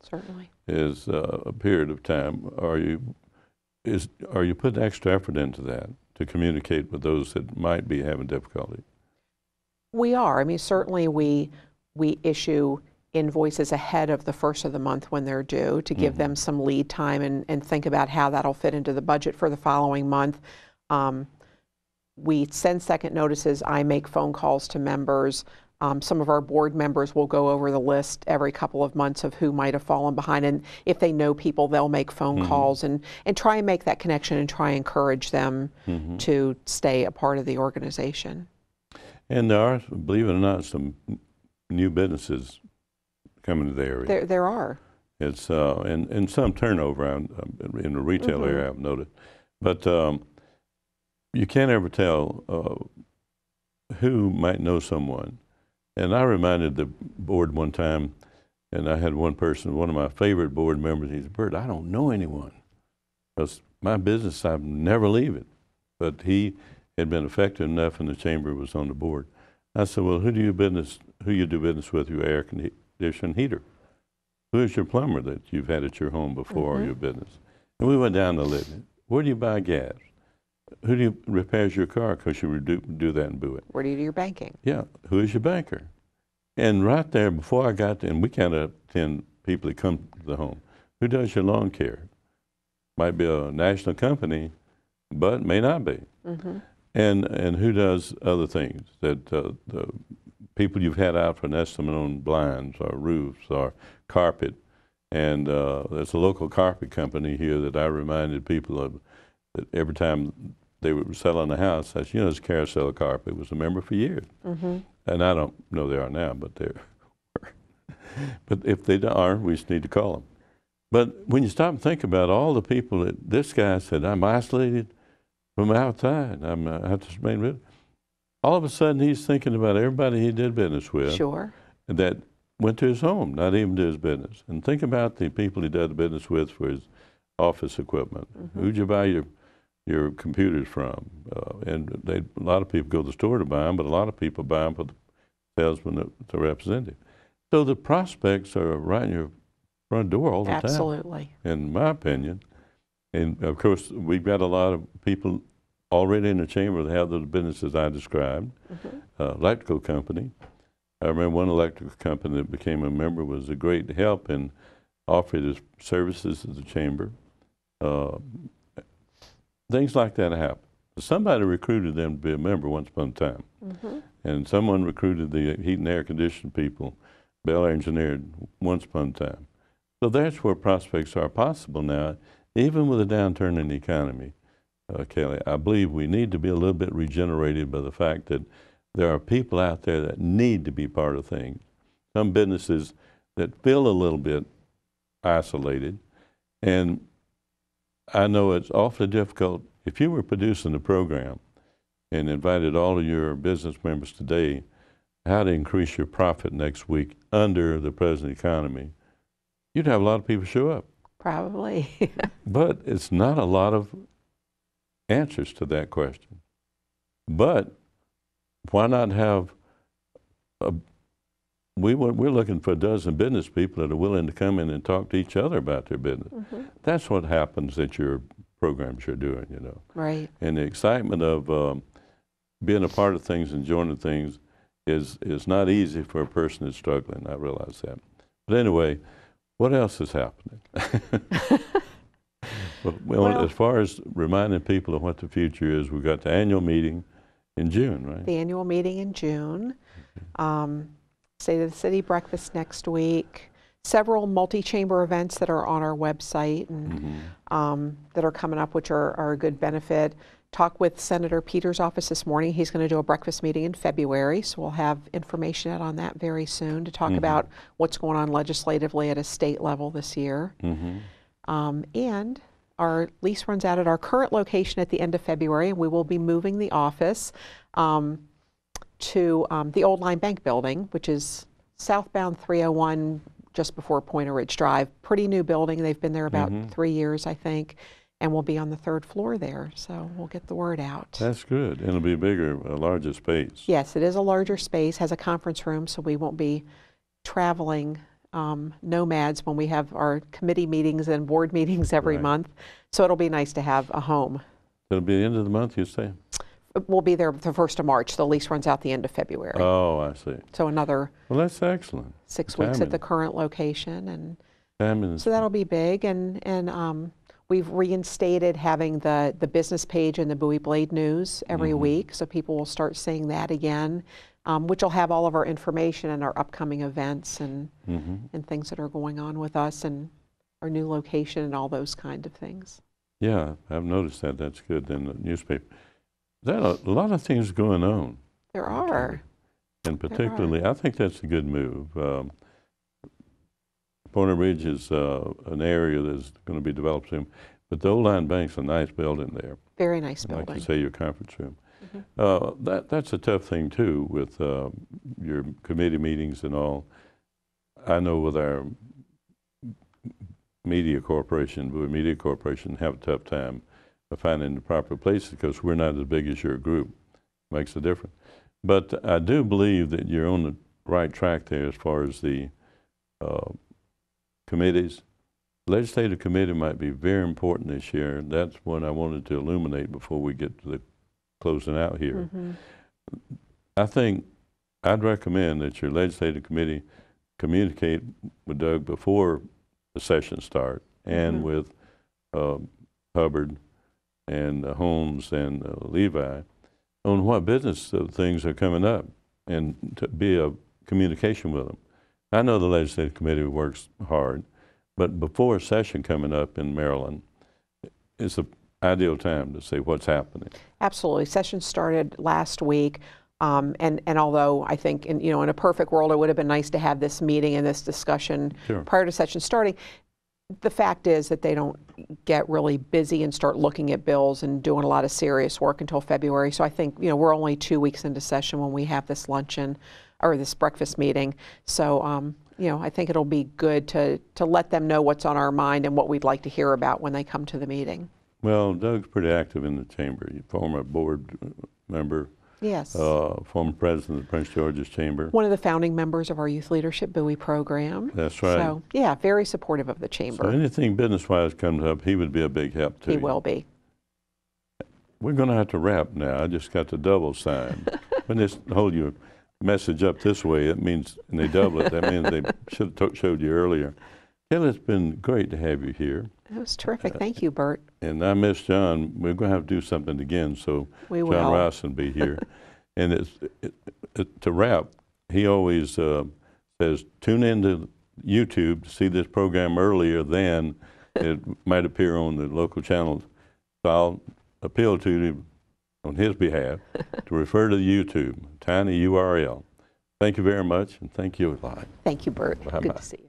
Certainly. is a period of time. Are you putting extra effort into that to communicate with those that might be having difficulty? We are. I mean, certainly we issue invoices ahead of the first of the month when they're due to give them some lead time and think about how that'll fit into the budget for the following month. We send second notices. I make phone calls to members. Some of our board members will go over the list every couple of months of who might have fallen behind. And if they know people, they'll make phone calls and try and make that connection and try and encourage them to stay a part of the organization. And there are, believe it or not, some new businesses coming to the area. There are. It's and some turnover in the retail area, I've noted. But you can't ever tell who might know someone. And I reminded the board one time, and I had one person, one of my favorite board members, he said, "Bert, I don't know anyone. Because my business, I never leave it." But he had been effective enough, and the chamber was on the board. I said, "Well, who you do business with, your air conditioning heater? Who is your plumber that you've had at your home before or your business?" And we went down the list. Where do you buy gas? Who do you repairs your car? Because you do that in Bowie. Where do you do your banking? Yeah. Who is your banker? And right there, before I got there, and we kind of attend people that come to the home. Who does your lawn care? Might be a national company, but may not be. And who does other things that the people you've had out for an estimate on blinds or roofs or carpet. And there's a local carpet company here that I reminded people of. That every time they were selling a house, I said, "You know, this carousel carpet was a member for years." And I don't know they are now, but they're. But if they are, we just need to call them. But when you stop and think about all the people that this guy said, "I'm isolated from outside. I have to remain with." All of a sudden, he's thinking about everybody he did business with. Sure. That went to his home, not even to his business. And think about the people he did business with for his office equipment. Who'd you buy your computers from? And a lot of people go to the store to buy them, but a lot of people buy them for the salesman, the representative. So the prospects are right in your front door all the time. Absolutely. In my opinion. And of course, we've got a lot of people already in the chamber that have those businesses I described. Electrical company. I remember one electrical company that became a member was a great help in offering his services to the chamber. Things like that happen. Somebody recruited them to be a member once upon a time. And someone recruited the heat and air conditioning people, Bell Engineered, once upon a time. So that's where prospects are possible now, even with a downturn in the economy, Kelly. I believe we need to be a little bit regenerated by the fact that there are people out there that need to be part of things. Some businesses that feel a little bit isolated. And I know it's awfully difficult. If you were producing a program and invited all of your business members today how to increase your profit next week under the present economy, you'd have a lot of people show up. Probably. But it's not a lot of answers to that question. But why not have we're looking for a dozen business people that are willing to come in and talk to each other about their business. That's what happens at your programs you're doing, you know. Right. And the excitement of being a part of things and joining things is not easy for a person that's struggling. I realize that. But anyway, what else is happening? Well, as far as reminding people of what the future is, we've got the annual meeting in June, right? The annual meeting in June. State of the City breakfast next week. Several multi-chamber events that are on our website and that are coming up, which are a good benefit. Talked with Senator Peters' office this morning. He's going to do a breakfast meeting in February, so we'll have information out on that very soon to talk about what's going on legislatively at a state level this year. And our lease runs out at our current location at the end of February, and we will be moving the office to the Old Line Bank building, which is southbound 301 just before Pointer Ridge Drive. Pretty new building. They've been there about 3 years, I think, and we'll be on the 3rd floor there, so we'll get the word out. That's good. And it'll be a larger space. Yes, it is a larger space, has a conference room, so we won't be traveling nomads when we have our committee meetings and board meetings every Right. month. So it'll be nice to have a home. It'll be the end of the month, you say? We'll be there the 1st of March. The lease runs out the end of February. Oh, I see. So another Well, that's excellent. 6 weeks at the Timing. current location. And Timing is- so that'll be big. And we've reinstated having the business page in the Bowie Blade News every week. So people will start seeing that again, which will have all of our information and our upcoming events and things that are going on with us and our new location and all those kind of things. Yeah, I've noticed that. That's good in the newspaper. There are a lot of things going on. There are. And particularly, I think that's a good move. Pointer Ridge is an area that's going to be developed soon. But the Old Line Bank's a nice building there. Very nice I'd building. like to say your conference room. That's a tough thing, too, with your committee meetings and all. I know with our media corporation, Bowie Media Corporation, have a tough time of finding the proper places because we're not as big as your group. Makes a difference. But I do believe that you're on the right track there as far as the committees. Legislative committee might be very important this year. That's what I wanted to illuminate before we get to the closing out here. I think I'd recommend that your legislative committee communicate with Doug before the session start and with Hubbard and Holmes and Levi on what business things are coming up and to be a communication with them. I know the legislative committee works hard, but before a session coming up in Maryland, it's the ideal time to see what's happening. Absolutely. Session started last week. And although I think in a perfect world, it would have been nice to have this meeting and this discussion prior to session starting, the fact is that they don't get really busy and start looking at bills and doing a lot of serious work until February. So I think, we're only 2 weeks into session when we have this luncheon or this breakfast meeting. So, I think it'll be good to let them know what's on our mind and what we'd like to hear about when they come to the meeting. Well, Doug's pretty active in the chamber. Former board member. Yes. Former president of Prince George's Chamber. One of the founding members of our Youth Leadership Bowie program. That's right. So, yeah, very supportive of the chamber. So anything business-wise comes up, he would be a big help to you. He will be. We're going to have to wrap now. I just got the double sign. When they hold your message up this way, it means, and they double it, that means they should have showed you earlier. Kelly, it's been great to have you here. It was terrific. Thank you, Bert. And I miss John. We're going to have to do something again, so John Ross will be here. And to wrap, he always says, tune into YouTube to see this program earlier than it might appear on the local channels. So I'll appeal to you on his behalf to refer to the YouTube, tiny URL. Thank you very much, and thank you a lot. Thank you, Bert. Bye-bye. Good to see you.